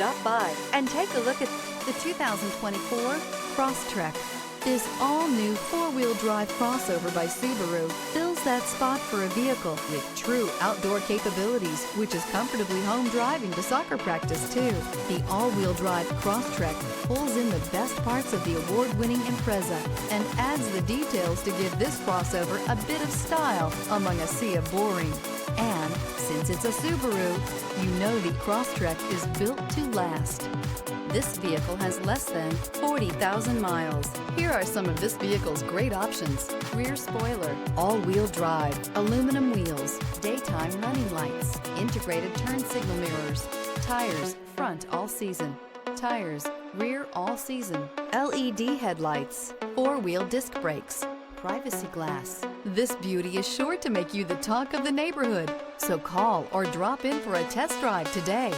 stop by and take a look at the 2024 Crosstrek. This all-new four-wheel drive crossover by Subaru fills that spot for a vehicle with true outdoor capabilities, which is comfortably home driving to soccer practice too. The all-wheel drive Crosstrek pulls in the best parts of the award-winning Impreza and adds the details to give this crossover a bit of style among a sea of boring. And since it's a Subaru, you know the Crosstrek is built to last. This vehicle has less than 40,000 miles. Here are some of this vehicle's great options: rear spoiler, all-wheel drive, aluminum wheels, daytime running lights, integrated turn signal mirrors, tires, front all season, tires, rear all season, LED headlights, four-wheel disc brakes, privacy glass. This beauty is sure to make you the talk of the neighborhood. So call or drop in for a test drive today.